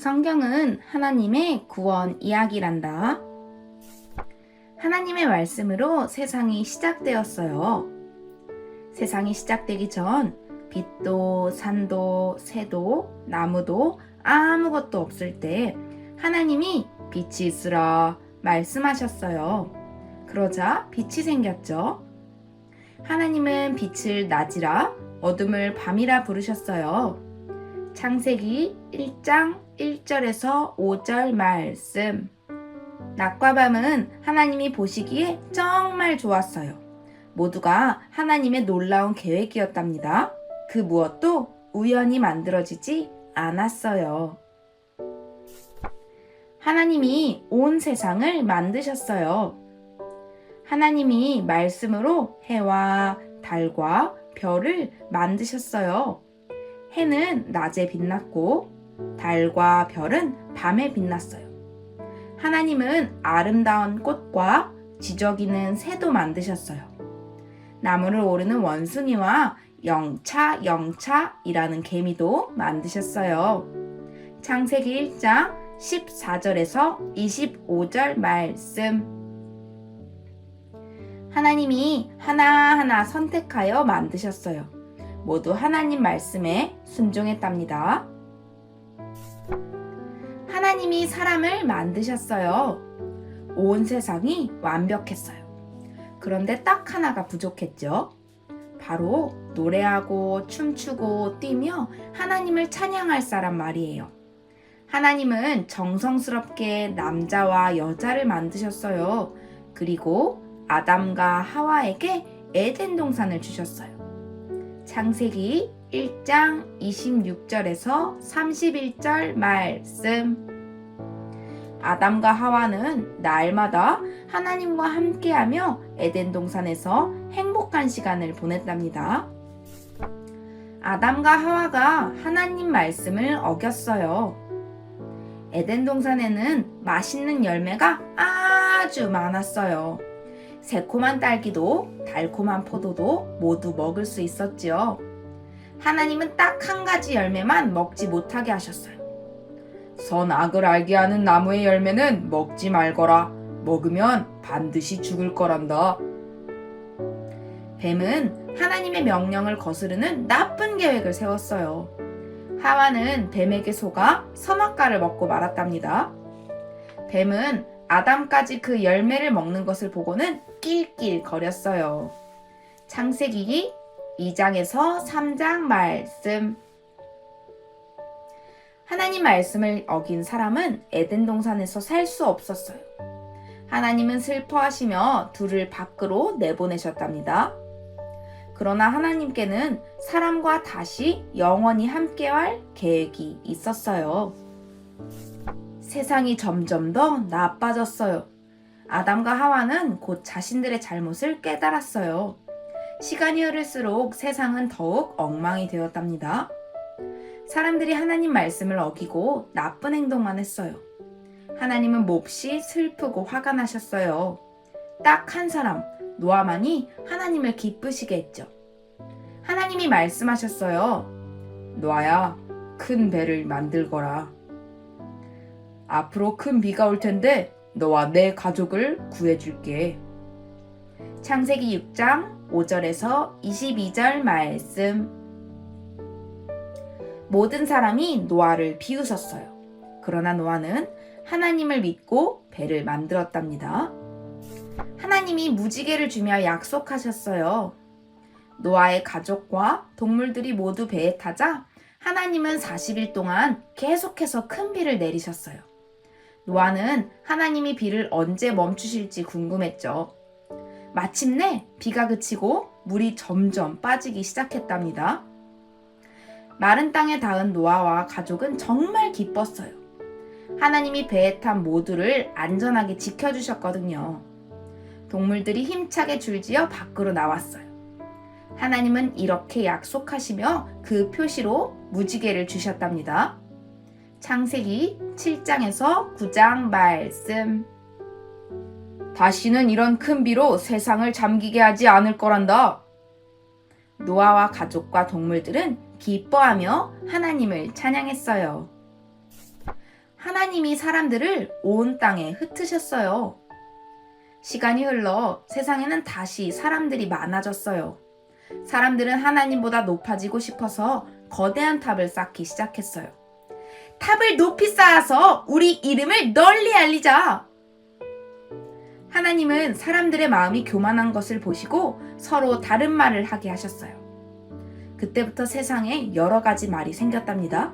성경은 하나님의 구원 이야기란다. 하나님의 말씀으로 세상이 시작되었어요. 세상이 시작되기 전 빛도 산도 새도 나무도 아무것도 없을 때 하나님이 빛이 있으라 말씀하셨어요. 그러자 빛이 생겼죠. 하나님은 빛을 낮이라 어둠을 밤이라 부르셨어요. 창세기 1장 1절에서 5절 말씀. 낮과 밤은 하나님이 보시기에 정말 좋았어요. 모두가 하나님의 놀라운 계획이었답니다. 그 무엇도 우연히 만들어지지 않았어요. 하나님이 온 세상을 만드셨어요. 하나님이 말씀으로 해와 달과 별을 만드셨어요. 해는 낮에 빛났고 달과 별은 밤에 빛났어요. 하나님은 아름다운 꽃과 지저귀는 새도 만드셨어요. 나무를 오르는 원숭이와 영차이라는 개미도 만드셨어요. 창세기 1장 14절에서 25절 말씀. 하나님이 하나하나 선택하여 만드셨어요. 모두 하나님 말씀에 순종했답니다. 하나님이 사람을 만드셨어요. 온 세상이 완벽했어요. 그런데 딱 하나가 부족했죠. 바로 노래하고 춤추고 뛰며 하나님을 찬양할 사람 말이에요. 하나님은 정성스럽게 남자와 여자를 만드셨어요. 그리고 아담과 하와에게 에덴 동산을 주셨어요. 창세기 1장 26절에서 31절 말씀. 아담과 하와는 날마다 하나님과 함께하며 에덴 동산에서 행복한 시간을 보냈답니다. 아담과 하와가 하나님 말씀을 어겼어요. 에덴 동산에는 맛있는 열매가 아주 많았어요. 새콤한 딸기도 달콤한 포도도 모두 먹을 수 있었지요. 하나님은 딱 한 가지 열매만 먹지 못하게 하셨어요. 선악을 알게 하는 나무의 열매는 먹지 말거라. 먹으면 반드시 죽을 거란다. 뱀은 하나님의 명령을 거스르는 나쁜 계획을 세웠어요. 하와는 뱀에게 속아 선악과를 먹고 말았답니다. 뱀은 아담까지 그 열매를 먹는 것을 보고는 낄낄거렸어요. 창세기 2장에서 3장 말씀. 하나님 말씀을 어긴 사람은 에덴 동산에서 살 수 없었어요. 하나님은 슬퍼하시며 둘을 밖으로 내보내셨답니다. 그러나 하나님께는 사람과 다시 영원히 함께할 계획이 있었어요. 세상이 점점 더 나빠졌어요. 아담과 하와는 곧 자신들의 잘못을 깨달았어요. 시간이 흐를수록 세상은 더욱 엉망이 되었답니다. 사람들이 하나님 말씀을 어기고 나쁜 행동만 했어요. 하나님은 몹시 슬프고 화가 나셨어요. 딱 한 사람, 노아만이 하나님을 기쁘시게 했죠. 하나님이 말씀하셨어요. 노아야, 큰 배를 만들거라. 앞으로 큰 비가 올 텐데 너와 내 가족을 구해줄게. 창세기 6장 5절에서 22절 말씀. 모든 사람이 노아를 비웃었어요. 그러나 노아는 하나님을 믿고 배를 만들었답니다. 하나님이 무지개를 주며 약속하셨어요. 노아의 가족과 동물들이 모두 배에 타자 하나님은 40일 동안 계속해서 큰 비를 내리셨어요. 노아는 하나님이 비를 언제 멈추실지 궁금했죠. 마침내 비가 그치고 물이 점점 빠지기 시작했답니다. 마른 땅에 닿은 노아와 가족은 정말 기뻤어요. 하나님이 배에 탄 모두를 안전하게 지켜주셨거든요. 동물들이 힘차게 줄지어 밖으로 나왔어요. 하나님은 이렇게 약속하시며 그 표시로 무지개를 주셨답니다. 창세기 7장에서 9장 말씀. 다시는 이런 큰 비로 세상을 잠기게 하지 않을 거란다. 노아와 가족과 동물들은 기뻐하며 하나님을 찬양했어요. 하나님이 사람들을 온 땅에 흩으셨어요. 시간이 흘러 세상에는 다시 사람들이 많아졌어요. 사람들은 하나님보다 높아지고 싶어서 거대한 탑을 쌓기 시작했어요. 탑을 높이 쌓아서 우리 이름을 널리 알리자! 하나님은 사람들의 마음이 교만한 것을 보시고 서로 다른 말을 하게 하셨어요. 그때부터 세상에 여러 가지 말이 생겼답니다.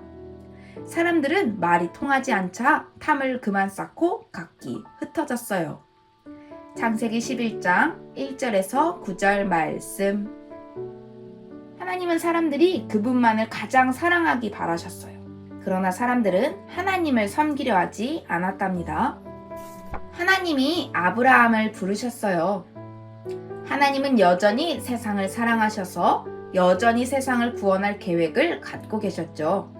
사람들은 말이 통하지 않자 탐을 그만 쌓고 각기 흩어졌어요. 창세기 11장 1절에서 9절 말씀. 하나님은 사람들이 그분만을 가장 사랑하기 바라셨어요. 그러나 사람들은 하나님을 섬기려 하지 않았답니다. 하나님이 아브라함을 부르셨어요. 하나님은 여전히 세상을 사랑하셔서 여전히 세상을 구원할 계획을 갖고 계셨죠.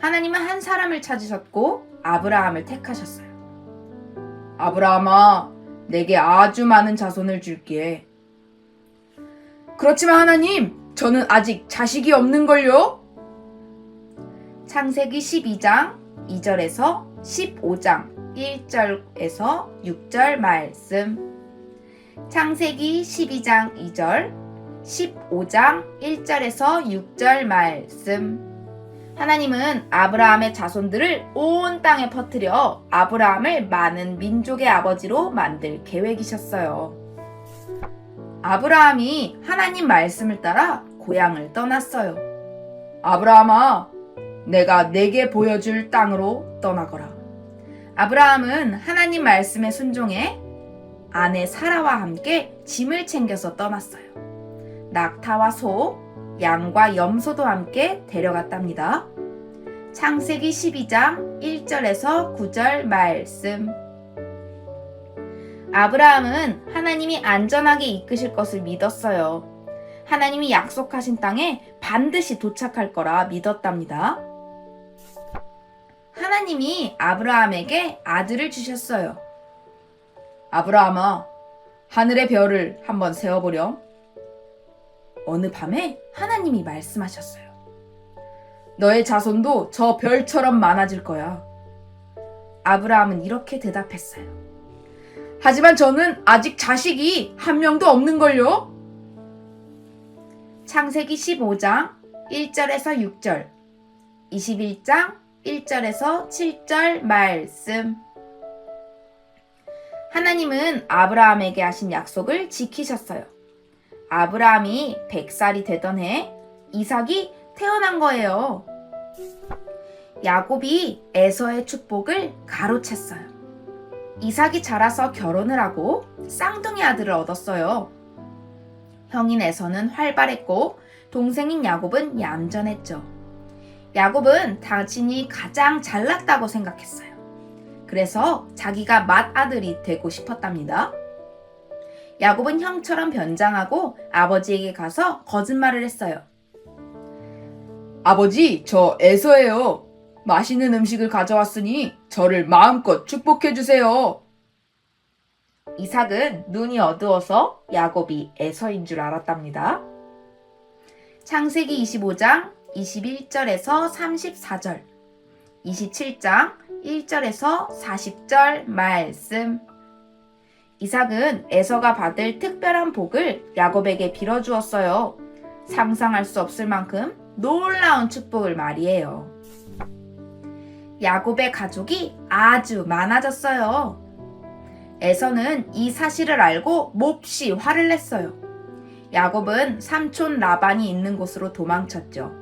하나님은 한 사람을 찾으셨고 아브라함을 택하셨어요. 아브라함아, 내게 아주 많은 자손을 줄게. 그렇지만 하나님, 저는 아직 자식이 없는걸요? 창세기 12장 2절에서 15장 1절에서 6절 말씀. 창세기 12장 2절, 15장 1절에서 6절 말씀. 하나님은 아브라함의 자손들을 온 땅에 퍼뜨려 아브라함을 많은 민족의 아버지로 만들 계획이셨어요. 아브라함이 하나님 말씀을 따라 고향을 떠났어요. 아브라함아, 내가 내게 보여줄 땅으로 떠나거라. 아브라함은 하나님 말씀에 순종해 아내 사라와 함께 짐을 챙겨서 떠났어요. 낙타와 소, 양과 염소도 함께 데려갔답니다. 창세기 12장 1절에서 9절 말씀. 아브라함은 하나님이 안전하게 이끄실 것을 믿었어요. 하나님이 약속하신 땅에 반드시 도착할 거라 믿었답니다. 하나님이 아브라함에게 아들을 주셨어요. 아브라함아, 하늘의 별을 한번 세어보렴. 어느 밤에 하나님이 말씀하셨어요. 너의 자손도 저 별처럼 많아질 거야. 아브라함은 이렇게 대답했어요. 하지만 저는 아직 자식이 한 명도 없는걸요? 창세기 15장 1절에서 6절, 21장 1절에서 7절 말씀. 하나님은 아브라함에게 하신 약속을 지키셨어요. 아브라함이 100살이 되던 해 이삭이 태어난 거예요. 야곱이 에서의 축복을 가로챘어요. 이삭이 자라서 결혼을 하고 쌍둥이 아들을 얻었어요. 형인 에서는 활발했고 동생인 야곱은 얌전했죠. 야곱은 자신이 가장 잘났다고 생각했어요. 그래서 자기가 맏아들이 되고 싶었답니다. 야곱은 형처럼 변장하고 아버지에게 가서 거짓말을 했어요. 아버지, 저 에서예요. 맛있는 음식을 가져왔으니 저를 마음껏 축복해 주세요. 이삭은 눈이 어두워서 야곱이 에서인 줄 알았답니다. 창세기 25장 21절에서 34절, 27장 1절에서 40절 말씀. 이삭은 에서가 받을 특별한 복을 야곱에게 빌어주었어요. 상상할 수 없을 만큼 놀라운 축복을 말이에요. 야곱의 가족이 아주 많아졌어요. 에서는 이 사실을 알고 몹시 화를 냈어요. 야곱은 삼촌 라반이 있는 곳으로 도망쳤죠.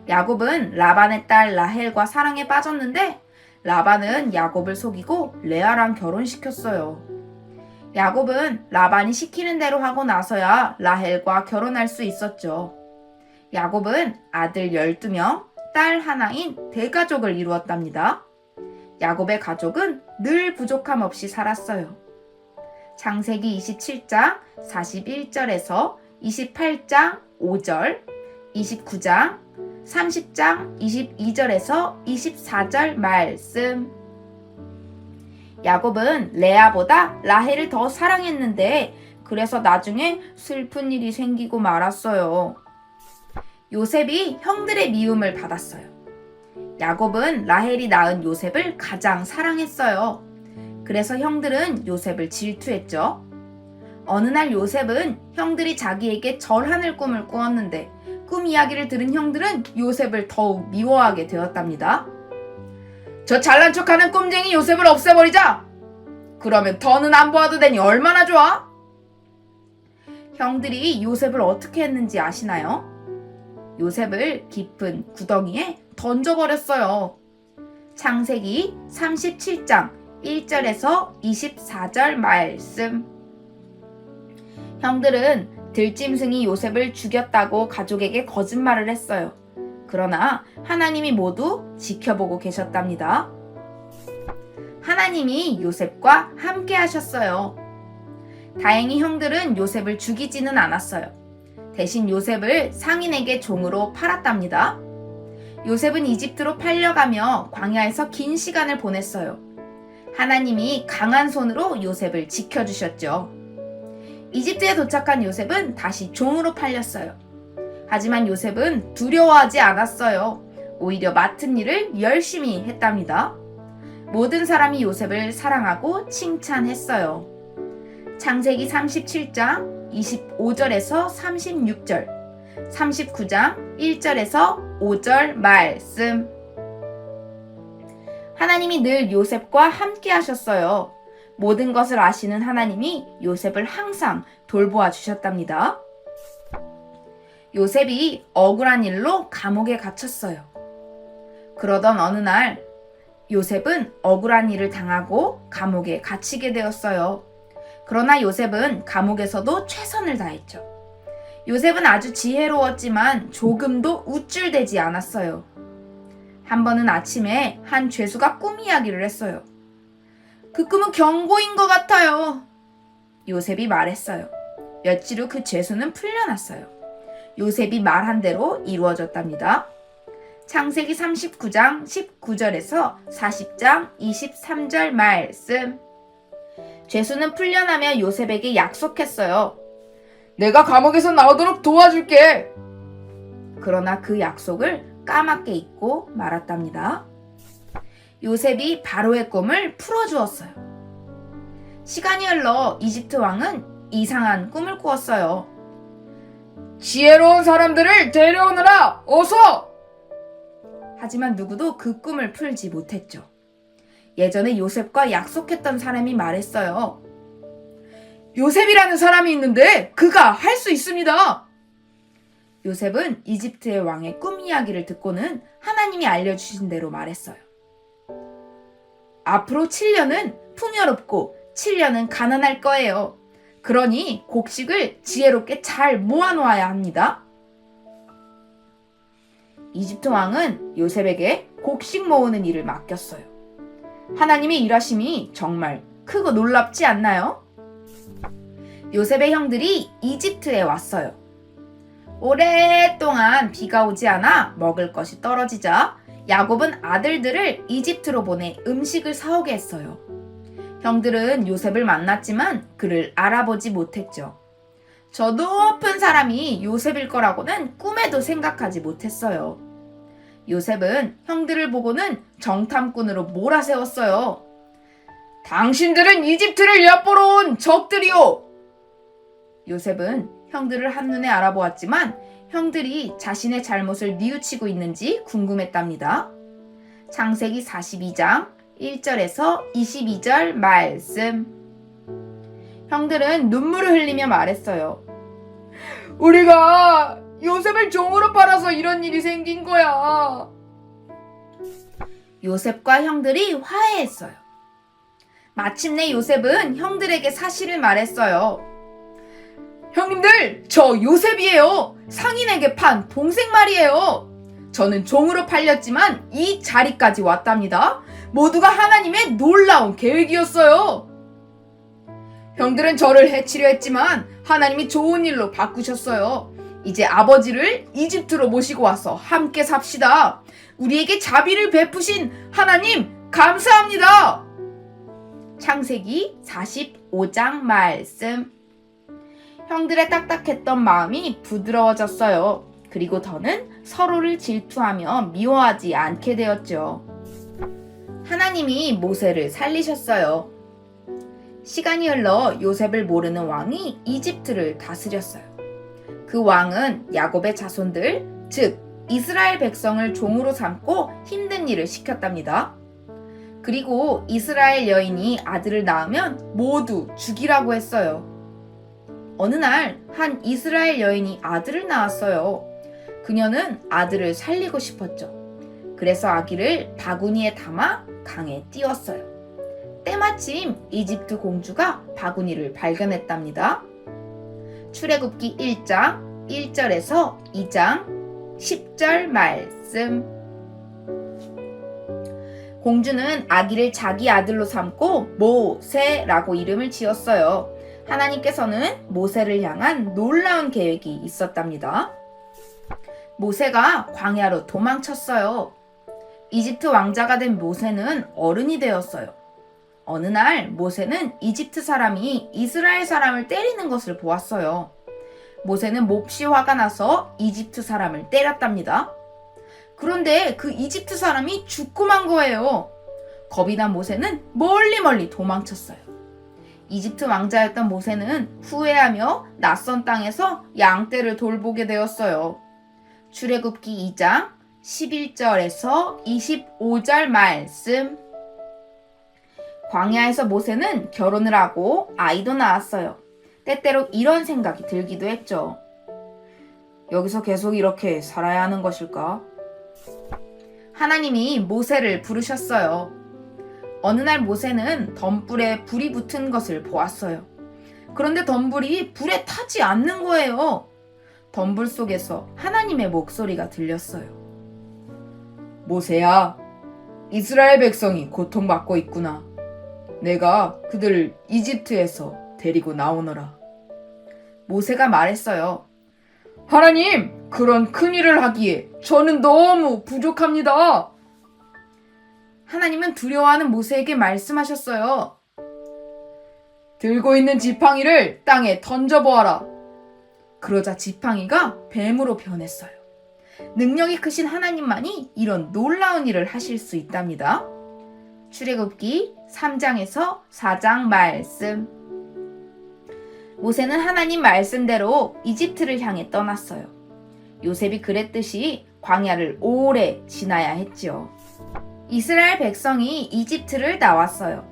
야곱은 라반의 딸 라헬과 사랑에 빠졌는데 라반은 야곱을 속이고 레아랑 결혼시켰어요. 야곱은 라반이 시키는 대로 하고 나서야 라헬과 결혼할 수 있었죠. 야곱은 아들 12명, 딸 하나인 대가족을 이루었답니다. 야곱의 가족은 늘 부족함 없이 살았어요. 창세기 27장 41절에서 28장 5절, 29장, 30장 22절에서 24절 말씀. 야곱은 레아보다 라헬을 더 사랑했는데 그래서 나중에 슬픈 일이 생기고 말았어요. 요셉이 형들의 미움을 받았어요. 야곱은 라헬이 낳은 요셉을 가장 사랑했어요. 그래서 형들은 요셉을 질투했죠. 어느 날 요셉은 형들이 자기에게 절하늘 꿈을 꾸었는데 꿈 이야기를 들은 형들은 요셉을 더욱 미워하게 되었답니다. 저 잘난 척하는 꼼쟁이 요셉을 없애버리자! 그러면 더는 안 보아도 되니 얼마나 좋아? 형들이 요셉을 어떻게 했는지 아시나요? 요셉을 깊은 구덩이에 던져버렸어요. 창세기 37장 1절에서 24절 말씀. 형들은 들짐승이 요셉을 죽였다고 가족에게 거짓말을 했어요. 그러나 하나님이 모두 지켜보고 계셨답니다. 하나님이 요셉과 함께 하셨어요. 다행히 형들은 요셉을 죽이지는 않았어요. 대신 요셉을 상인에게 종으로 팔았답니다. 요셉은 이집트로 팔려가며 광야에서 긴 시간을 보냈어요. 하나님이 강한 손으로 요셉을 지켜주셨죠. 이집트에 도착한 요셉은 다시 종으로 팔렸어요. 하지만 요셉은 두려워하지 않았어요. 오히려 맡은 일을 열심히 했답니다. 모든 사람이 요셉을 사랑하고 칭찬했어요. 창세기 37장 25절에서 36절, 39장 1절에서 5절 말씀. 하나님이 늘 요셉과 함께 하셨어요. 모든 것을 아시는 하나님이 요셉을 항상 돌보아 주셨답니다. 요셉이 억울한 일로 감옥에 갇혔어요. 그러던 어느 날 요셉은 억울한 일을 당하고 감옥에 갇히게 되었어요. 그러나 요셉은 감옥에서도 최선을 다했죠. 요셉은 아주 지혜로웠지만 조금도 우쭐대지 않았어요. 한 번은 아침에 한 죄수가 꿈 이야기를 했어요. 그 꿈은 경고인 것 같아요. 요셉이 말했어요. 며칠 후 그 죄수는 풀려났어요. 요셉이 말한 대로 이루어졌답니다. 창세기 39장 19절에서 40장 23절 말씀. 죄수는 풀려나며 요셉에게 약속했어요. 내가 감옥에서 나오도록 도와줄게. 그러나 그 약속을 까맣게 잊고 말았답니다. 요셉이 바로의 꿈을 풀어주었어요. 시간이 흘러 이집트 왕은 이상한 꿈을 꾸었어요. 지혜로운 사람들을 데려오너라! 어서! 하지만 누구도 그 꿈을 풀지 못했죠. 예전에 요셉과 약속했던 사람이 말했어요. 요셉이라는 사람이 있는데 그가 할 수 있습니다. 요셉은 이집트의 왕의 꿈 이야기를 듣고는 하나님이 알려주신 대로 말했어요. 앞으로 7년은 풍요롭고 7년은 가난할 거예요. 그러니 곡식을 지혜롭게 잘 모아놓아야 합니다. 이집트 왕은 요셉에게 곡식 모으는 일을 맡겼어요. 하나님의 일하심이 정말 크고 놀랍지 않나요? 요셉의 형들이 이집트에 왔어요. 오랫동안 비가 오지 않아 먹을 것이 떨어지자 야곱은 아들들을 이집트로 보내 음식을 사오게 했어요. 형들은 요셉을 만났지만 그를 알아보지 못했죠. 저 높은 사람이 요셉일 거라고는 꿈에도 생각하지 못했어요. 요셉은 형들을 보고는 정탐꾼으로 몰아세웠어요. 당신들은 이집트를 엿보러 온 적들이요! 요셉은 형들을 한눈에 알아보았지만 형들이 자신의 잘못을 뉘우치고 있는지 궁금했답니다. 창세기 42장 1절에서 22절 말씀. 형들은 눈물을 흘리며 말했어요. 우리가 요셉을 종으로 팔아서 이런 일이 생긴 거야. 요셉과 형들이 화해했어요. 마침내 요셉은 형들에게 사실을 말했어요. 형님들, 저 요셉이에요. 상인에게 판 동생 말이에요. 저는 종으로 팔렸지만 이 자리까지 왔답니다. 모두가 하나님의 놀라운 계획이었어요. 형들은 저를 해치려 했지만 하나님이 좋은 일로 바꾸셨어요. 이제 아버지를 이집트로 모시고 와서 함께 삽시다. 우리에게 자비를 베푸신 하나님 감사합니다. 창세기 45장 말씀. 형들의 딱딱했던 마음이 부드러워졌어요. 그리고 더는 서로를 질투하며 미워하지 않게 되었죠. 하나님이 모세를 살리셨어요. 시간이 흘러 요셉을 모르는 왕이 이집트를 다스렸어요. 그 왕은 야곱의 자손들, 즉 이스라엘 백성을 종으로 삼고 힘든 일을 시켰답니다. 그리고 이스라엘 여인이 아들을 낳으면 모두 죽이라고 했어요. 어느 날 한 이스라엘 여인이 아들을 낳았어요. 그녀는 아들을 살리고 싶었죠. 그래서 아기를 바구니에 담아 강에 띄웠어요. 때마침 이집트 공주가 바구니를 발견했답니다. 출애굽기 1장 1절에서 2장 10절 말씀. 공주는 아기를 자기 아들로 삼고 모세라고 이름을 지었어요. 하나님께서는 모세를 향한 놀라운 계획이 있었답니다. 모세가 광야로 도망쳤어요. 이집트 왕자가 된 모세는 어른이 되었어요. 어느 날 모세는 이집트 사람이 이스라엘 사람을 때리는 것을 보았어요. 모세는 몹시 화가 나서 이집트 사람을 때렸답니다. 그런데 그 이집트 사람이 죽고 만 거예요. 겁이 난 모세는 멀리 도망쳤어요. 이집트 왕자였던 모세는 후회하며 낯선 땅에서 양떼를 돌보게 되었어요. 출애굽기 2장 11절에서 25절 말씀. 광야에서 모세는 결혼을 하고 아이도 낳았어요. 때때로 이런 생각이 들기도 했죠. 여기서 계속 이렇게 살아야 하는 것일까? 하나님이 모세를 부르셨어요. 어느 날 모세는 덤불에 불이 붙은 것을 보았어요. 그런데 덤불이 불에 타지 않는 거예요. 덤불 속에서 하나님의 목소리가 들렸어요. 모세야, 이스라엘 백성이 고통받고 있구나. 내가 그들을 이집트에서 데리고 나오너라. 모세가 말했어요. 하나님, 그런 큰일을 하기에 저는 너무 부족합니다. 하나님은 두려워하는 모세에게 말씀하셨어요. 들고 있는 지팡이를 땅에 던져보아라. 그러자 지팡이가 뱀으로 변했어요. 능력이 크신 하나님만이 이런 놀라운 일을 하실 수 있답니다. 출애굽기 3장에서 4장 말씀. 모세는 하나님 말씀대로 이집트를 향해 떠났어요. 요셉이 그랬듯이 광야를 오래 지나야 했지요. 이스라엘 백성이 이집트를 나왔어요.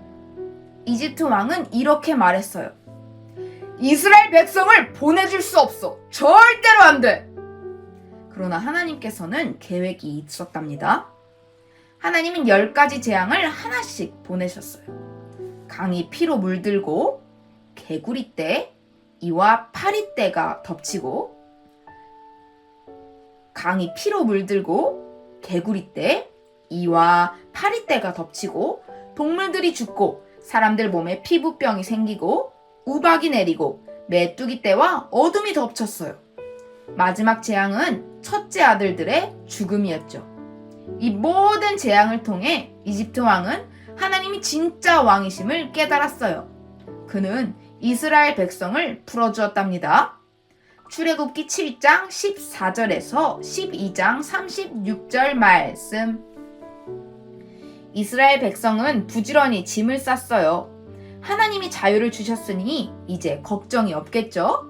이집트 왕은 이렇게 말했어요. 이스라엘 백성을 보내줄 수 없어. 절대로 안 돼. 그러나 하나님께서는 계획이 있었답니다. 하나님은 10가지 재앙을 하나씩 보내셨어요. 강이 피로 물들고 개구리떼, 이와 파리떼가 덮치고, 강이 피로 물들고 개구리떼, 이와 파리떼가 덮치고, 동물들이 죽고 사람들 몸에 피부병이 생기고 우박이 내리고 메뚜기떼와 어둠이 덮쳤어요. 마지막 재앙은 첫째 아들들의 죽음이었죠. 이 모든 재앙을 통해 이집트 왕은 하나님이 진짜 왕이심을 깨달았어요. 그는 이스라엘 백성을 풀어주었답니다. 출애굽기 7장 14절에서 12장 36절 말씀. 이스라엘 백성은 부지런히 짐을 쌌어요. 하나님이 자유를 주셨으니 이제 걱정이 없겠죠?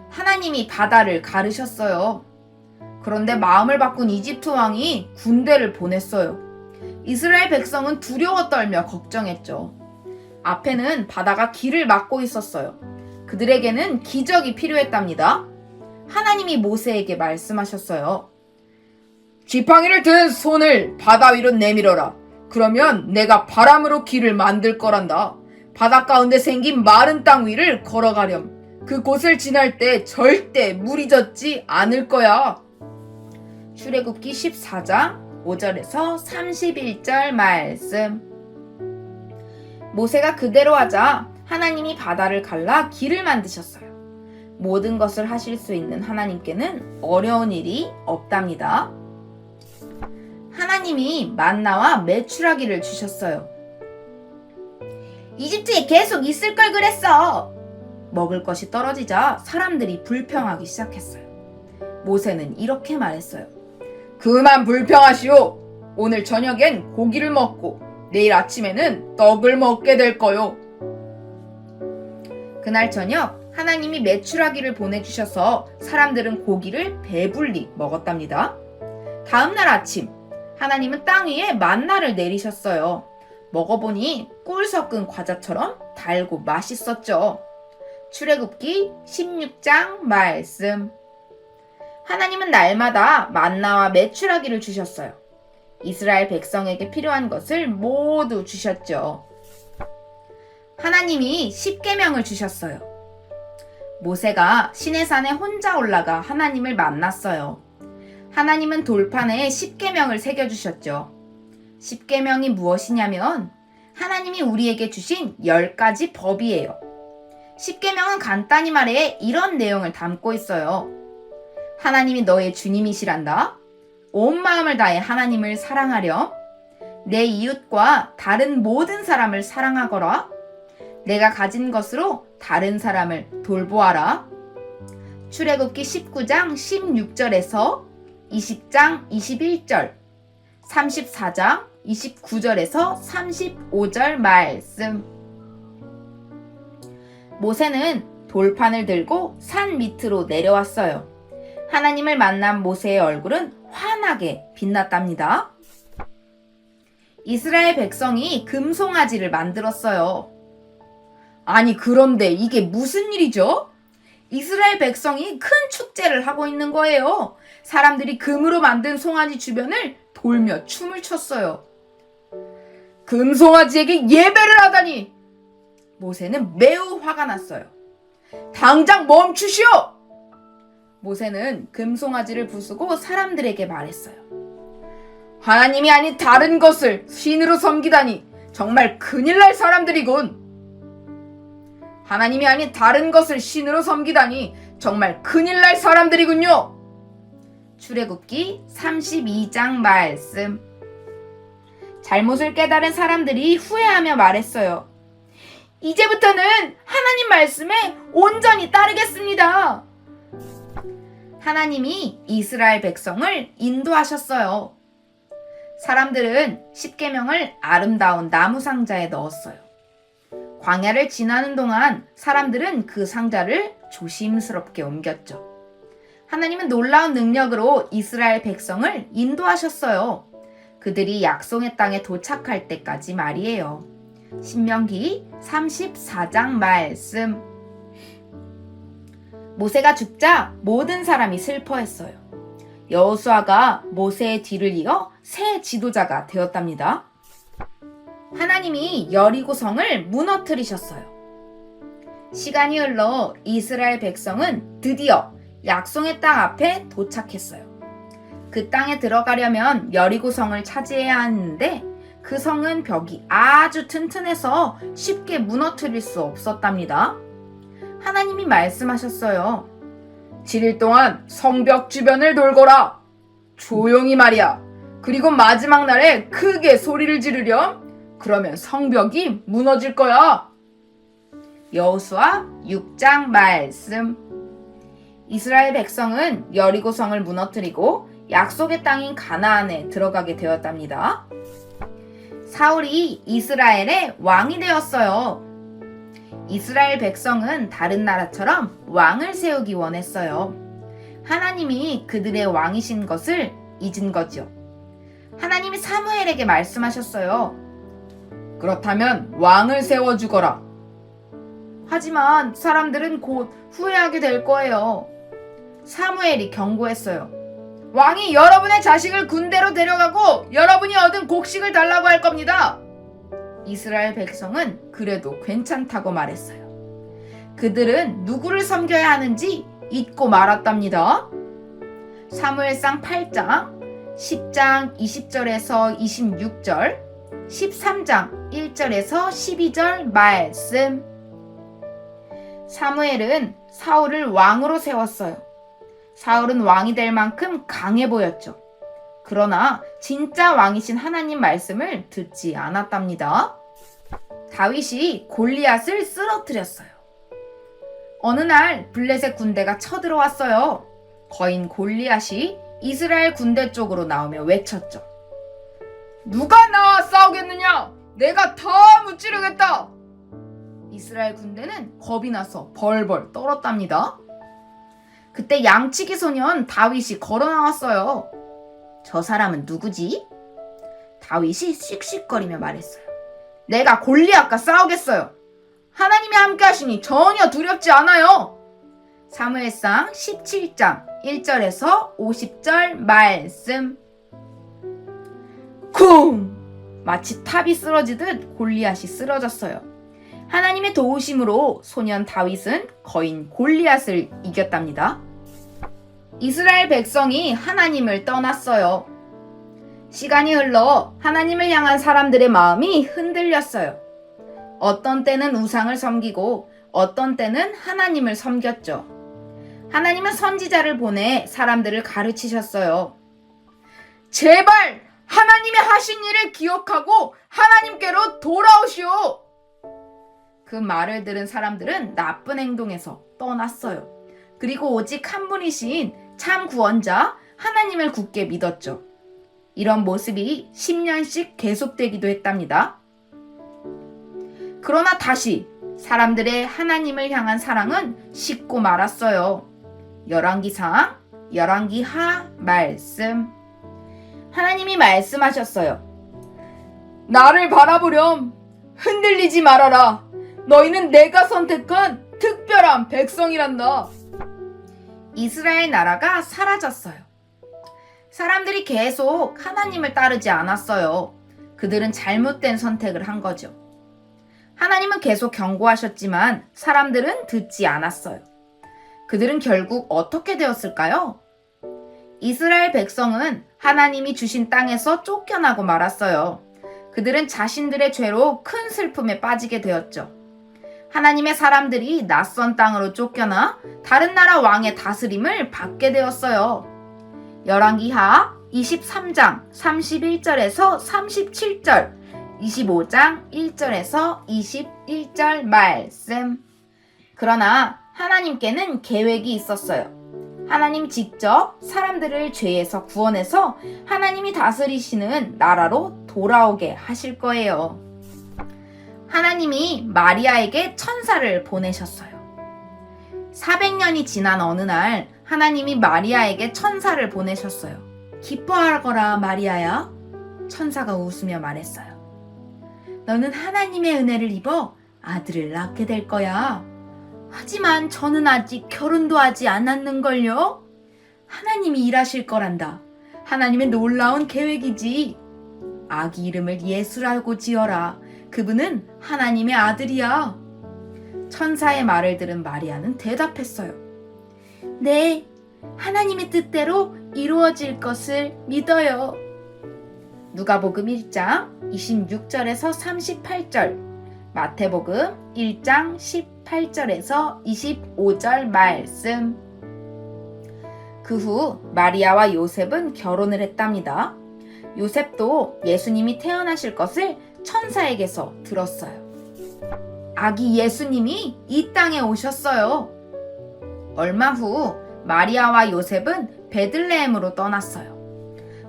하나님이 바다를 가르셨어요. 그런데 마음을 바꾼 이집트 왕이 군대를 보냈어요. 이스라엘 백성은 두려워 떨며 걱정했죠. 앞에는 바다가 길을 막고 있었어요. 그들에게는 기적이 필요했답니다. 하나님이 모세에게 말씀하셨어요. 지팡이를 든 손을 바다 위로 내밀어라. 그러면 내가 바람으로 길을 만들 거란다. 바다 가운데 생긴 마른 땅 위를 걸어가렴. 그곳을 지날 때 절대 물이 젖지 않을 거야. 출애굽기 14장 5절에서 31절 말씀. 모세가 그대로 하자 하나님이 바다를 갈라 길을 만드셨어요. 모든 것을 하실 수 있는 하나님께는 어려운 일이 없답니다. 하나님이 만나와 메추라기를 주셨어요. 이집트에 계속 있을 걸 그랬어. 먹을 것이 떨어지자 사람들이 불평하기 시작했어요. 모세는 이렇게 말했어요. 그만 불평하시오. 오늘 저녁엔 고기를 먹고 내일 아침에는 떡을 먹게 될 거요. 그날 저녁 하나님이 메추라기를 보내주셔서 사람들은 고기를 배불리 먹었답니다. 다음날 아침 하나님은 땅 위에 만나를 내리셨어요. 먹어보니 꿀 섞은 과자처럼 달고 맛있었죠. 출애굽기 16장 말씀. 하나님은 날마다 만나와 메추라기를 주셨어요. 이스라엘 백성에게 필요한 것을 모두 주셨죠. 하나님이 십계명을 주셨어요. 모세가 시내산에 혼자 올라가 하나님을 만났어요. 하나님은 돌판에 십계명을 새겨주셨죠. 십계명이 무엇이냐면 하나님이 우리에게 주신 10가지 법이에요. 십계명은 간단히 말해 이런 내용을 담고 있어요. 하나님이 너의 주님이시란다. 온 마음을 다해 하나님을 사랑하렴. 내 이웃과 다른 모든 사람을 사랑하거라. 내가 가진 것으로 다른 사람을 돌보아라. 출애굽기 19장 16절에서 20장 21절, 34장 29절에서 35절 말씀. 모세는 돌판을 들고 산 밑으로 내려왔어요. 하나님을 만난 모세의 얼굴은 환하게 빛났답니다. 이스라엘 백성이 금송아지를 만들었어요. 아니 그런데 이게 무슨 일이죠? 이스라엘 백성이 큰 축제를 하고 있는 거예요. 사람들이 금으로 만든 송아지 주변을 돌며 춤을 췄어요. 금송아지에게 예배를 하다니! 모세는 매우 화가 났어요. 당장 멈추시오! 모세는 금송아지를 부수고 사람들에게 말했어요. 하나님이 아닌 다른 것을 신으로 섬기다니 정말 큰일 날 사람들이군. 하나님이 아닌 다른 것을 신으로 섬기다니 정말 큰일 날 사람들이군요. 출애굽기 32장 말씀. 잘못을 깨달은 사람들이 후회하며 말했어요. 이제부터는 하나님 말씀에 온전히 따르겠습니다. 하나님이 이스라엘 백성을 인도하셨어요. 사람들은 십계명을 아름다운 나무 상자에 넣었어요. 광야를 지나는 동안 사람들은 그 상자를 조심스럽게 옮겼죠. 하나님은 놀라운 능력으로 이스라엘 백성을 인도하셨어요. 그들이 약속의 땅에 도착할 때까지 말이에요. 신명기 34장 말씀. 모세가 죽자 모든 사람이 슬퍼했어요. 여호수아가 모세의 뒤를 이어 새 지도자가 되었답니다. 하나님이 여리고성을 무너뜨리셨어요. 시간이 흘러 이스라엘 백성은 드디어 약속의 땅 앞에 도착했어요. 그 땅에 들어가려면 여리고성을 차지해야 하는데 그 성은 벽이 아주 튼튼해서 쉽게 무너뜨릴 수 없었답니다. 하나님이 말씀하셨어요. 7일 동안 성벽 주변을 돌거라. 조용히 말이야. 그리고 마지막 날에 크게 소리를 지르렴. 그러면 성벽이 무너질 거야. 여호수아 6장 말씀. 이스라엘 백성은 여리고성을 무너뜨리고 약속의 땅인 가나안에 들어가게 되었답니다. 사울이 이스라엘의 왕이 되었어요. 이스라엘 백성은 다른 나라처럼 왕을 세우기 원했어요. 하나님이 그들의 왕이신 것을 잊은 거죠. 하나님이 사무엘에게 말씀하셨어요. 그렇다면 왕을 세워주거라. 하지만 사람들은 곧 후회하게 될 거예요. 사무엘이 경고했어요. 왕이 여러분의 자식을 군대로 데려가고 여러분이 얻은 곡식을 달라고 할 겁니다. 이스라엘 백성은 그래도 괜찮다고 말했어요. 그들은 누구를 섬겨야 하는지 잊고 말았답니다. 사무엘상 8장, 10장 20절에서 26절, 13장 1절에서 12절 말씀. 사무엘은 사울을 왕으로 세웠어요. 사울은 왕이 될 만큼 강해 보였죠. 그러나 진짜 왕이신 하나님 말씀을 듣지 않았답니다. 다윗이 골리앗을 쓰러뜨렸어요. 어느 날 블레셋 군대가 쳐들어왔어요. 거인 골리앗이 이스라엘 군대 쪽으로 나오며 외쳤죠. 누가 나와 싸우겠느냐? 내가 다 무찌르겠다. 이스라엘 군대는 겁이 나서 벌벌 떨었답니다. 그때 양치기 소년 다윗이 걸어 나왔어요. 저 사람은 누구지? 다윗이 씩씩거리며 말했어요. 내가 골리앗과 싸우겠어요. 하나님이 함께 하시니 전혀 두렵지 않아요. 사무엘상 17장 1절에서 50절 말씀. 쿵! 마치 탑이 쓰러지듯 골리앗이 쓰러졌어요. 하나님의 도우심으로 소년 다윗은 거인 골리앗을 이겼답니다. 이스라엘 백성이 하나님을 떠났어요. 시간이 흘러 하나님을 향한 사람들의 마음이 흔들렸어요. 어떤 때는 우상을 섬기고 어떤 때는 하나님을 섬겼죠. 하나님은 선지자를 보내 사람들을 가르치셨어요. 제발 하나님의 하신 일을 기억하고 하나님께로 돌아오시오. 그 말을 들은 사람들은 나쁜 행동에서 떠났어요. 그리고 오직 한 분이신 참 구원자 하나님을 굳게 믿었죠. 이런 모습이 10년씩 계속되기도 했답니다. 그러나 다시 사람들의 하나님을 향한 사랑은 식고 말았어요. 열왕기상, 열왕기하 말씀. 하나님이 말씀하셨어요. 나를 바라보렴. 흔들리지 말아라. 너희는 내가 선택한 특별한 백성이란다. 이스라엘 나라가 사라졌어요. 사람들이 계속 하나님을 따르지 않았어요. 그들은 잘못된 선택을 한 거죠. 하나님은 계속 경고하셨지만 사람들은 듣지 않았어요. 그들은 결국 어떻게 되었을까요? 이스라엘 백성은 하나님이 주신 땅에서 쫓겨나고 말았어요. 그들은 자신들의 죄로 큰 슬픔에 빠지게 되었죠. 하나님의 사람들이 낯선 땅으로 쫓겨나 다른 나라 왕의 다스림을 받게 되었어요. 열왕기하 23장 31절에서 37절, 25장 1절에서 21절 말씀. 그러나 하나님께는 계획이 있었어요. 하나님 직접 사람들을 죄에서 구원해서 하나님이 다스리시는 나라로 돌아오게 하실 거예요. 하나님이 마리아에게 천사를 보내셨어요. 400년이 지난 어느 날 하나님이 마리아에게 천사를 보내셨어요. 기뻐하거라 마리아야. 천사가 웃으며 말했어요. 너는 하나님의 은혜를 입어 아들을 낳게 될 거야. 하지만 저는 아직 결혼도 하지 않았는걸요. 하나님이 일하실 거란다. 하나님의 놀라운 계획이지. 아기 이름을 예수라고 지어라. 그분은 하나님의 아들이야. 천사의 말을 들은 마리아는 대답했어요. 네, 하나님의 뜻대로 이루어질 것을 믿어요. 누가복음 1장 26절에서 38절, 마태복음 1장 18절에서 25절 말씀. 그 후 마리아와 요셉은 결혼을 했답니다. 요셉도 예수님이 태어나실 것을 천사에게서 들었어요. 아기 예수님이 이 땅에 오셨어요. 얼마 후 마리아와 요셉은 베들레헴으로 떠났어요.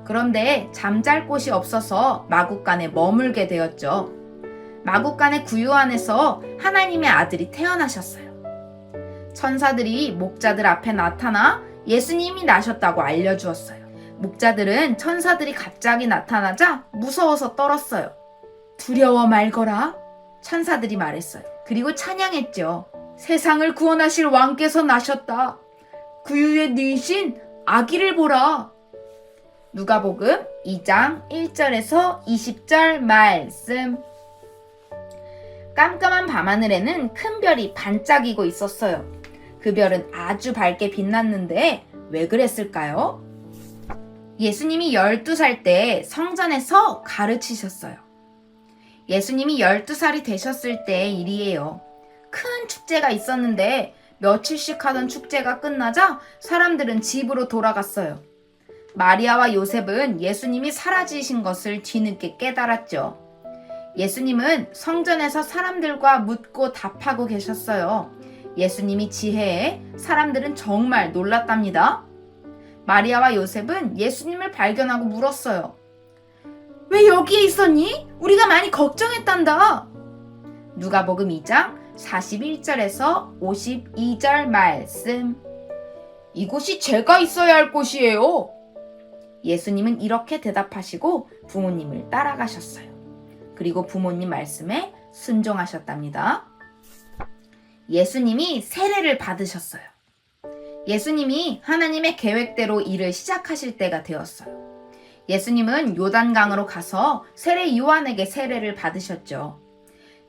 그런데 잠잘 곳이 없어서 마구간에 머물게 되었죠. 마구간의 구유 안에서 하나님의 아들이 태어나셨어요. 천사들이 목자들 앞에 나타나 예수님이 나셨다고 알려주었어요. 목자들은 천사들이 갑자기 나타나자 무서워서 떨었어요. 두려워 말거라. 천사들이 말했어요. 그리고 찬양했죠. 세상을 구원하실 왕께서 나셨다. 구유에 누이신 아기를 보라. 누가복음 2장 1절에서 20절 말씀. 깜깜한 밤하늘에는 큰 별이 반짝이고 있었어요. 그 별은 아주 밝게 빛났는데 왜 그랬을까요? 예수님이 12살 때 성전에서 가르치셨어요. 예수님이 12살이 되셨을 때의 일이에요. 큰 축제가 있었는데 며칠씩 하던 축제가 끝나자 사람들은 집으로 돌아갔어요. 마리아와 요셉은 예수님이 사라지신 것을 뒤늦게 깨달았죠. 예수님은 성전에서 사람들과 묻고 답하고 계셨어요. 예수님이 지혜에 사람들은 정말 놀랐답니다. 마리아와 요셉은 예수님을 발견하고 물었어요. 왜 여기에 있었니? 우리가 많이 걱정했단다. 누가복음 2장 41절에서 52절 말씀. 이곳이 제가 있어야 할 곳이에요. 예수님은 이렇게 대답하시고 부모님을 따라가셨어요. 그리고 부모님 말씀에 순종하셨답니다. 예수님이 세례를 받으셨어요. 예수님이 하나님의 계획대로 일을 시작하실 때가 되었어요. 예수님은 요단강으로 가서 세례 요한에게 세례를 받으셨죠.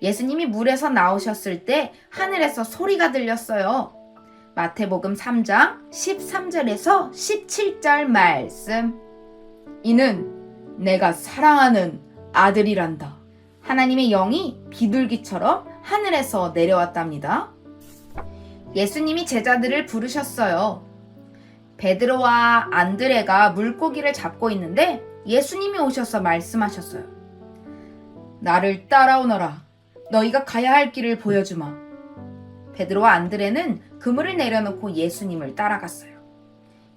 예수님이 물에서 나오셨을 때 하늘에서 소리가 들렸어요. 마태복음 3장 13절에서 17절 말씀. 이는 내가 사랑하는 아들이란다. 하나님의 영이 비둘기처럼 하늘에서 내려왔답니다. 예수님이 제자들을 부르셨어요. 베드로와 안드레가 물고기를 잡고 있는데 예수님이 오셔서 말씀하셨어요. 나를 따라오너라. 너희가 가야 할 길을 보여주마. 베드로와 안드레는 그물을 내려놓고 예수님을 따라갔어요.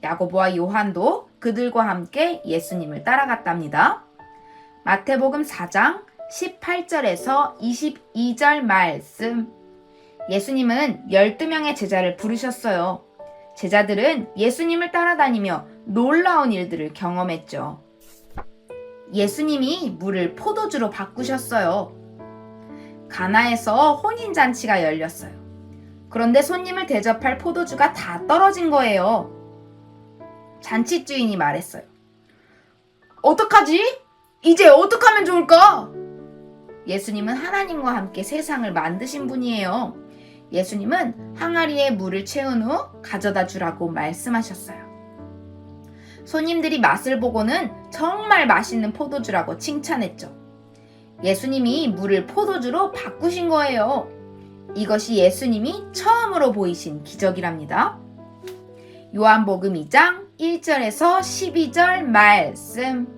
야고보와 요한도 그들과 함께 예수님을 따라갔답니다. 마태복음 4장 18절에서 22절 말씀. 예수님은 12명의 제자를 부르셨어요. 제자들은 예수님을 따라다니며 놀라운 일들을 경험했죠. 예수님이 물을 포도주로 바꾸셨어요. 가나에서 혼인잔치가 열렸어요. 그런데 손님을 대접할 포도주가 다 떨어진 거예요. 잔치 주인이 말했어요. 어떡하지? 이제 어떡하면 좋을까? 예수님은 하나님과 함께 세상을 만드신 분이에요. 예수님은 항아리에 물을 채운 후 가져다 주라고 말씀하셨어요. 손님들이 맛을 보고는 정말 맛있는 포도주라고 칭찬했죠. 예수님이 물을 포도주로 바꾸신 거예요. 이것이 예수님이 처음으로 보이신 기적이랍니다. 요한복음 2장 1절에서 12절 말씀.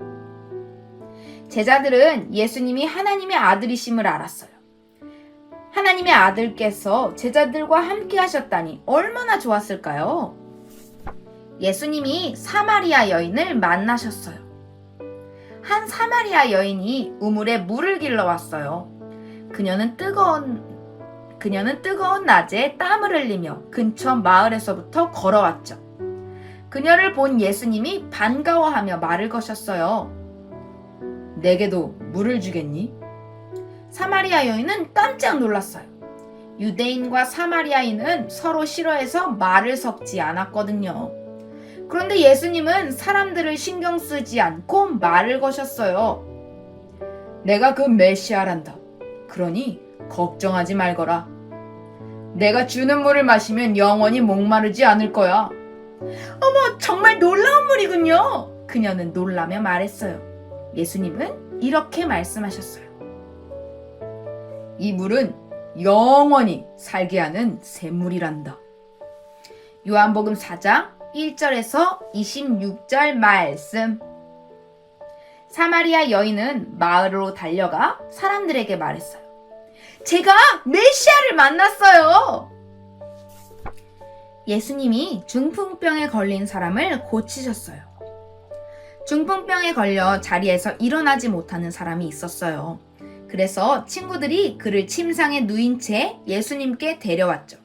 제자들은 예수님이 하나님의 아들이심을 알았어요. 하나님의 아들께서 제자들과 함께 하셨다니 얼마나 좋았을까요? 예수님이 사마리아 여인을 만나셨어요. 한 사마리아 여인이 우물에 물을 길러 왔어요. 그녀는 뜨거운 낮에 땀을 흘리며 근처 마을에서부터 걸어왔죠. 그녀를 본 예수님이 반가워하며 말을 거셨어요. 내게도 물을 주겠니? 사마리아 여인은 깜짝 놀랐어요. 유대인과 사마리아인은 서로 싫어해서 말을 섞지 않았거든요. 그런데 예수님은 사람들을 신경 쓰지 않고 말을 거셨어요. 내가 그 메시아란다. 그러니 걱정하지 말거라. 내가 주는 물을 마시면 영원히 목마르지 않을 거야. 어머, 정말 놀라운 물이군요. 그녀는 놀라며 말했어요. 예수님은 이렇게 말씀하셨어요. 이 물은 영원히 살게 하는 샘물이란다. 요한복음 4장 1절에서 26절 말씀. 사마리아 여인은 마을로 달려가 사람들에게 말했어요. 제가 메시아를 만났어요. 예수님이 중풍병에 걸린 사람을 고치셨어요. 중풍병에 걸려 자리에서 일어나지 못하는 사람이 있었어요. 그래서 친구들이 그를 침상에 누인 채 예수님께 데려왔죠.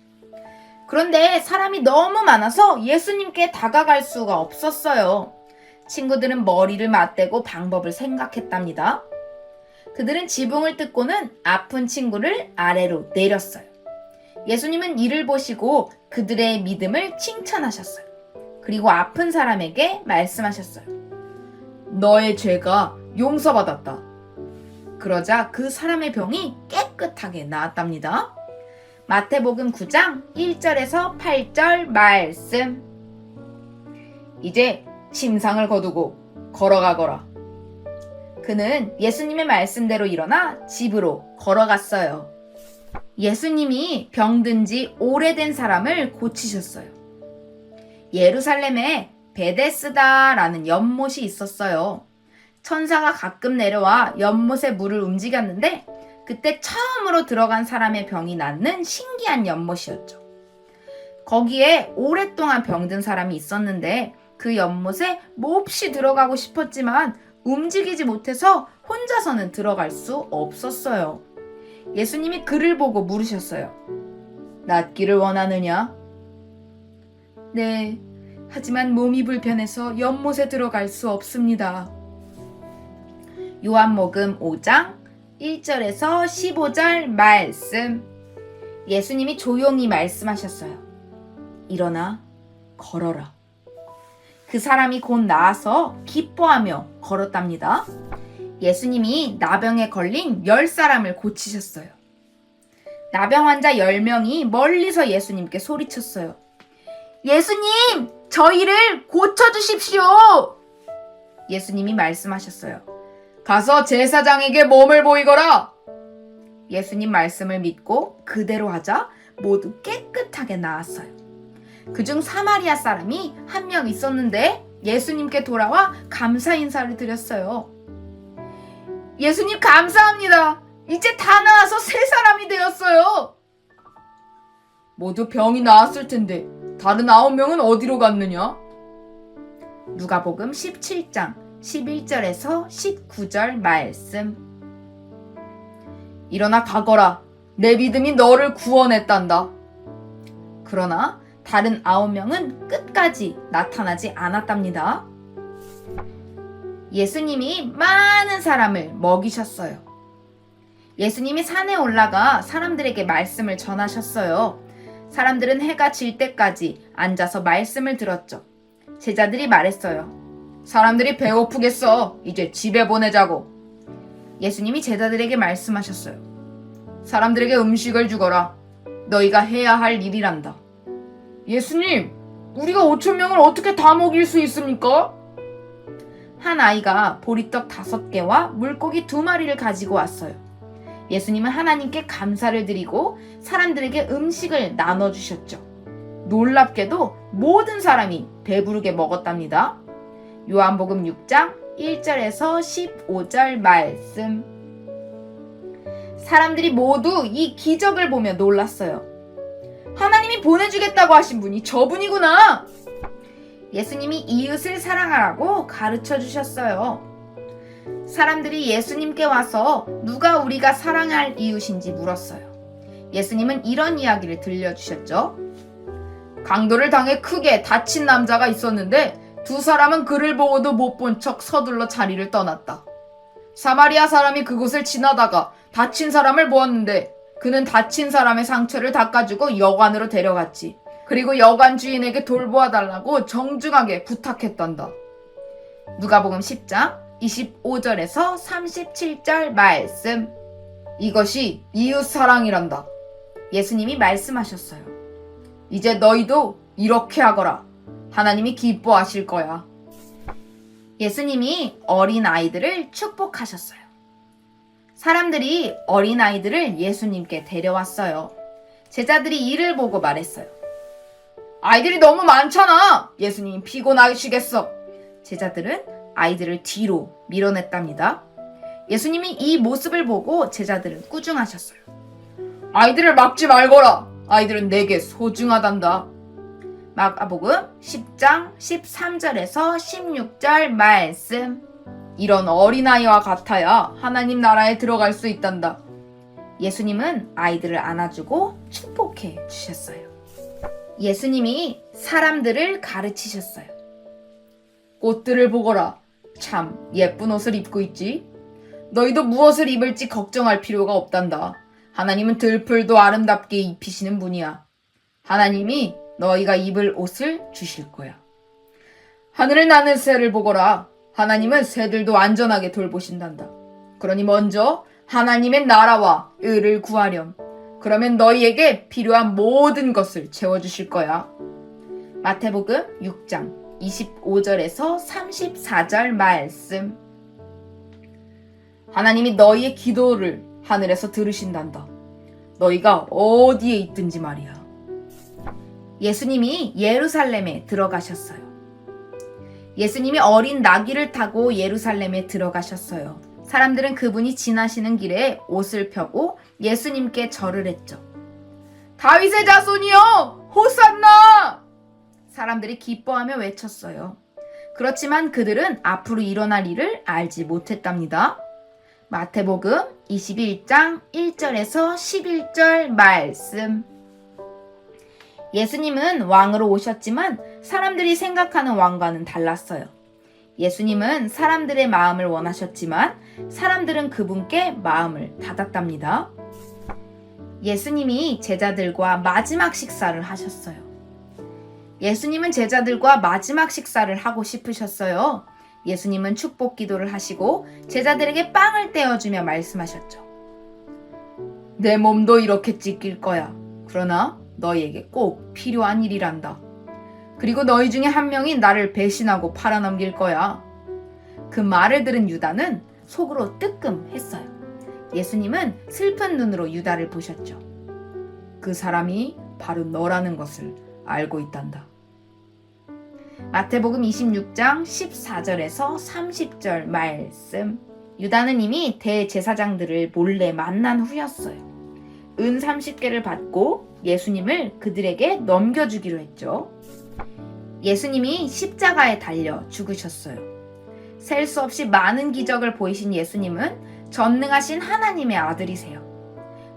그런데 사람이 너무 많아서 예수님께 다가갈 수가 없었어요. 친구들은 머리를 맞대고 방법을 생각했답니다. 그들은 지붕을 뜯고는 아픈 친구를 아래로 내렸어요. 예수님은 이를 보시고 그들의 믿음을 칭찬하셨어요. 그리고 아픈 사람에게 말씀하셨어요. 너의 죄가 용서받았다. 그러자 그 사람의 병이 깨끗하게 나았답니다. 마태복음 9장 1절에서 8절 말씀. 이제 침상을 거두고 걸어가거라. 그는 예수님의 말씀대로 일어나 집으로 걸어갔어요. 예수님이 병든 지 오래된 사람을 고치셨어요. 예루살렘에 베데스다라는 연못이 있었어요. 천사가 가끔 내려와 연못의 물을 움직였는데 그때 처음으로 들어간 사람의 병이 낫는 신기한 연못이었죠. 거기에 오랫동안 병든 사람이 있었는데 그 연못에 몹시 들어가고 싶었지만 움직이지 못해서 혼자서는 들어갈 수 없었어요. 예수님이 그를 보고 물으셨어요. 낫기를 원하느냐? 네, 하지만 몸이 불편해서 연못에 들어갈 수 없습니다. 요한복음 5장 1절에서 15절 말씀. 예수님이 조용히 말씀하셨어요. 일어나 걸어라. 그 사람이 곧 나아서 기뻐하며 걸었답니다. 예수님이 나병에 걸린 10사람을 고치셨어요. 나병 환자 10명이 멀리서 예수님께 소리쳤어요. 예수님, 저희를 고쳐주십시오. 예수님이 말씀하셨어요. 가서 제사장에게 몸을 보이거라. 예수님 말씀을 믿고 그대로 하자 모두 깨끗하게 나았어요. 그중 사마리아 사람이 한 명 있었는데 예수님께 돌아와 감사 인사를 드렸어요. 예수님 감사합니다. 이제 다 나아서 새 사람이 되었어요. 모두 병이 나았을 텐데 다른 9명은 어디로 갔느냐? 누가복음 17장 11절에서 19절 말씀. 일어나 가거라. 내 믿음이 너를 구원했단다. 그러나 다른 9명은 끝까지 나타나지 않았답니다. 예수님이 많은 사람을 먹이셨어요. 예수님이 산에 올라가 사람들에게 말씀을 전하셨어요. 사람들은 해가 질 때까지 앉아서 말씀을 들었죠. 제자들이 말했어요. 사람들이 배고프겠어. 이제 집에 보내자고. 예수님이 제자들에게 말씀하셨어요. 사람들에게 음식을 주거라. 너희가 해야 할 일이란다. 예수님, 우리가 5,000명을 어떻게 다 먹일 수 있습니까? 한 아이가 보리떡 5개와 물고기 2마리를 가지고 왔어요. 예수님은 하나님께 감사를 드리고 사람들에게 음식을 나눠주셨죠. 놀랍게도 모든 사람이 배부르게 먹었답니다. 요한복음 6장 1절에서 15절 말씀. 사람들이 모두 이 기적을 보며 놀랐어요. 하나님이 보내주겠다고 하신 분이 저분이구나. 예수님이 이웃을 사랑하라고 가르쳐 주셨어요. 사람들이 예수님께 와서 누가 우리가 사랑할 이웃인지 물었어요. 예수님은 이런 이야기를 들려주셨죠. 강도를 당해 크게 다친 남자가 있었는데 2사람은 그를 보고도 못 본 척 서둘러 자리를 떠났다. 사마리아 사람이 그곳을 지나다가 다친 사람을 보았는데 그는 다친 사람의 상처를 닦아주고 여관으로 데려갔지. 그리고 여관 주인에게 돌보아 달라고 정중하게 부탁했단다. 누가복음 10장 25절에서 37절 말씀. 이것이 이웃 사랑이란다. 예수님이 말씀하셨어요. 이제 너희도 이렇게 하거라. 하나님이 기뻐하실 거야. 예수님이 어린 아이들을 축복하셨어요. 사람들이 어린 아이들을 예수님께 데려왔어요. 제자들이 이를 보고 말했어요. 아이들이 너무 많잖아. 예수님 피곤하시겠어. 제자들은 아이들을 뒤로 밀어냈답니다. 예수님이 이 모습을 보고 제자들은 꾸중하셨어요. 아이들을 막지 말거라. 아이들은 내게 소중하단다. 마가복음 10장 13절에서 16절 말씀. 이런 어린아이와 같아야 하나님 나라에 들어갈 수 있단다. 예수님은 아이들을 안아주고 축복해 주셨어요. 예수님이 사람들을 가르치셨어요. 꽃들을 보거라. 참 예쁜 옷을 입고 있지. 너희도 무엇을 입을지 걱정할 필요가 없단다. 하나님은 들풀도 아름답게 입히시는 분이야. 하나님이 너희가 입을 옷을 주실 거야. 하늘을 나는 새를 보거라. 하나님은 새들도 안전하게 돌보신단다. 그러니 먼저 하나님의 나라와 의를 구하렴. 그러면 너희에게 필요한 모든 것을 채워주실 거야. 마태복음 6장 25절에서 34절 말씀. 하나님이 너희의 기도를 하늘에서 들으신단다. 너희가 어디에 있든지 말이야. 예수님이 예루살렘에 들어가셨어요. 예수님이 어린 나귀를 타고 예루살렘에 들어가셨어요. 사람들은 그분이 지나시는 길에 옷을 펴고 예수님께 절을 했죠. 다윗의 자손이여, 호산나! 사람들이 기뻐하며 외쳤어요. 그렇지만 그들은 앞으로 일어날 일을 알지 못했답니다. 마태복음 21장 1절에서 11절 말씀. 예수님은 왕으로 오셨지만 사람들이 생각하는 왕과는 달랐어요. 예수님은 사람들의 마음을 원하셨지만 사람들은 그분께 마음을 닫았답니다. 예수님이 제자들과 마지막 식사를 하셨어요. 예수님은 제자들과 마지막 식사를 하고 싶으셨어요. 예수님은 축복 기도를 하시고 제자들에게 빵을 떼어주며 말씀하셨죠. 내 몸도 이렇게 찢길 거야. 그러나 너희에게 꼭 필요한 일이란다. 그리고 너희 중에 한 명이 나를 배신하고 팔아넘길 거야. 그 말을 들은 유다는 속으로 뜨끔했어요. 예수님은 슬픈 눈으로 유다를 보셨죠. 그 사람이 바로 너라는 것을 알고 있단다. 마태복음 26장 14절에서 30절 말씀. 유다는 이미 대제사장들을 몰래 만난 후였어요. 은 30개를 받고 예수님을 그들에게 넘겨주기로 했죠. 예수님이 십자가에 달려 죽으셨어요. 셀 수 없이 많은 기적을 보이신 예수님은 전능하신 하나님의 아들이세요.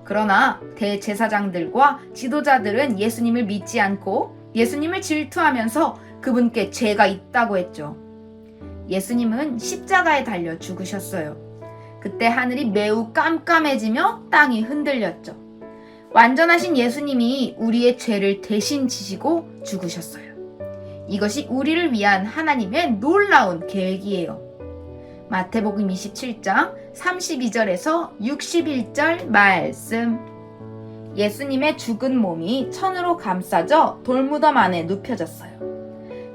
그러나 대제사장들과 지도자들은 예수님을 믿지 않고 예수님을 질투하면서 그분께 죄가 있다고 했죠. 예수님은 십자가에 달려 죽으셨어요. 그때 하늘이 매우 깜깜해지며 땅이 흔들렸죠. 완전하신 예수님이 우리의 죄를 대신 지시고 죽으셨어요. 이것이 우리를 위한 하나님의 놀라운 계획이에요. 마태복음 27장 32절에서 61절 말씀. 예수님의 죽은 몸이 천으로 감싸져 돌무덤 안에 눕혀졌어요.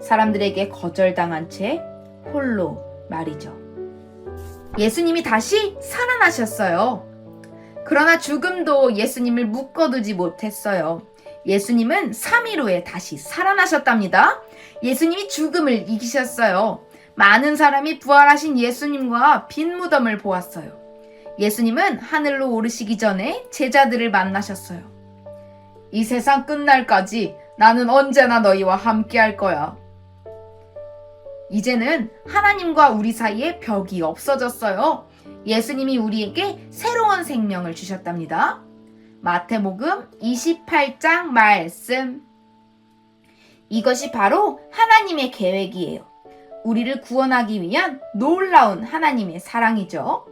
사람들에게 거절당한 채 홀로 말이죠. 예수님이 다시 살아나셨어요. 그러나 죽음도 예수님을 묶어두지 못했어요. 예수님은 3일 후에 다시 살아나셨답니다. 예수님이 죽음을 이기셨어요. 많은 사람이 부활하신 예수님과 빈 무덤을 보았어요. 예수님은 하늘로 오르시기 전에 제자들을 만나셨어요. 이 세상 끝날까지 나는 언제나 너희와 함께 할 거야. 이제는 하나님과 우리 사이에 벽이 없어졌어요. 예수님이 우리에게 새로운 생명을 주셨답니다. 마태복음 28장 말씀. 이것이 바로 하나님의 계획이에요. 우리를 구원하기 위한 놀라운 하나님의 사랑이죠.